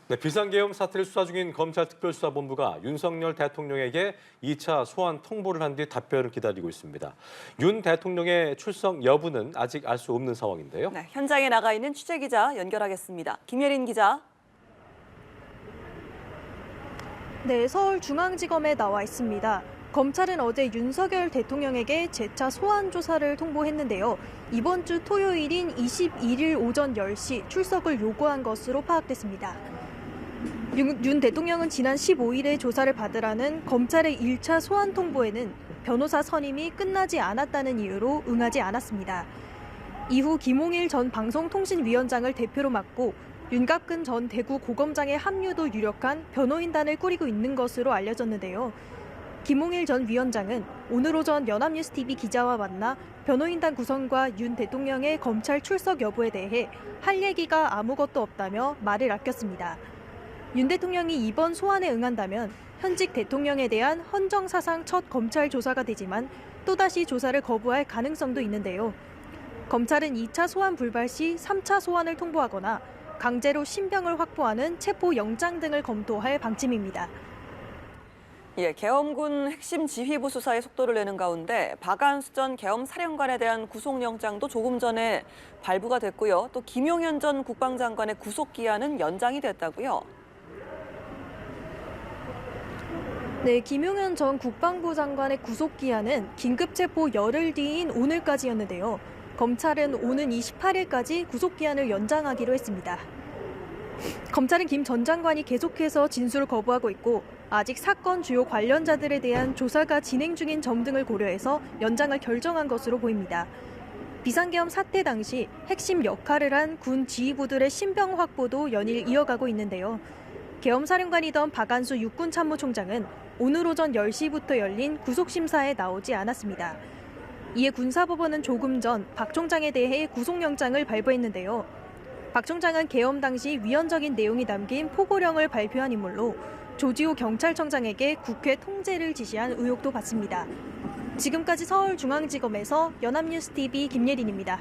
네, 비상계엄 사태를 수사 중인 검찰특별수사본부가 윤석열 대통령에게 2차 소환 통보를 한 뒤 답변을 기다리고 있습니다. 윤 대통령의 출석 여부는 아직 알 수 없는 상황인데요. 네, 현장에 나가 있는 취재기자 연결하겠습니다. 김예린 기자. 네, 서울중앙지검에 나와 있습니다. 검찰은 어제 윤석열 대통령에게 재차 소환 조사를 통보했는데요. 이번 주 토요일인 21일 오전 10시 출석을 요구한 것으로 파악됐습니다. 윤 대통령은 지난 15일에 조사를 받으라는 검찰의 1차 소환 통보에는 변호사 선임이 끝나지 않았다는 이유로 응하지 않았습니다. 이후 김홍일 전 방송통신위원장을 대표로 맡고 윤갑근 전 대구 고검장의 합류도 유력한 변호인단을 꾸리고 있는 것으로 알려졌는데요. 김홍일 전 위원장은 오늘 오전 연합뉴스TV 기자와 만나 변호인단 구성과 윤 대통령의 검찰 출석 여부에 대해 할 얘기가 아무것도 없다며 말을 아꼈습니다. 윤 대통령이 이번 소환에 응한다면 현직 대통령에 대한 헌정사상 첫 검찰 조사가 되지만 또다시 조사를 거부할 가능성도 있는데요. 검찰은 2차 소환 불발 시 3차 소환을 통보하거나 강제로 신병을 확보하는 체포영장 등을 검토할 방침입니다. 계엄군 핵심 지휘부 수사에 속도를 내는 가운데 박안수 전 계엄사령관에 대한 구속영장도 조금 전에 발부가 됐고요. 또 김용현 전 국방장관의 구속기한은 연장이 됐다고요. 네, 김용현 전 국방부 장관의 구속기한은 긴급체포 열흘 뒤인 오늘까지였는데요. 검찰은 오는 28일까지 구속기한을 연장하기로 했습니다. 검찰은 김 전 장관이 계속해서 진술을 거부하고 있고 아직 사건 주요 관련자들에 대한 조사가 진행 중인 점 등을 고려해서 연장을 결정한 것으로 보입니다. 비상계엄 사태 당시 핵심 역할을 한 군 지휘부들의 신병 확보도 연일 이어가고 있는데요. 계엄사령관이던 박안수 육군참모총장은 오늘 오전 10시부터 열린 구속심사에 나오지 않았습니다. 이에 군사법원은 조금 전 박 총장에 대해 구속영장을 발부했는데요. 박 총장은 계엄 당시 위헌적인 내용이 담긴 포고령을 발표한 인물로 조지호 경찰청장에게 국회 통제를 지시한 의혹도 받습니다. 지금까지 서울중앙지검에서 연합뉴스TV 김예린입니다.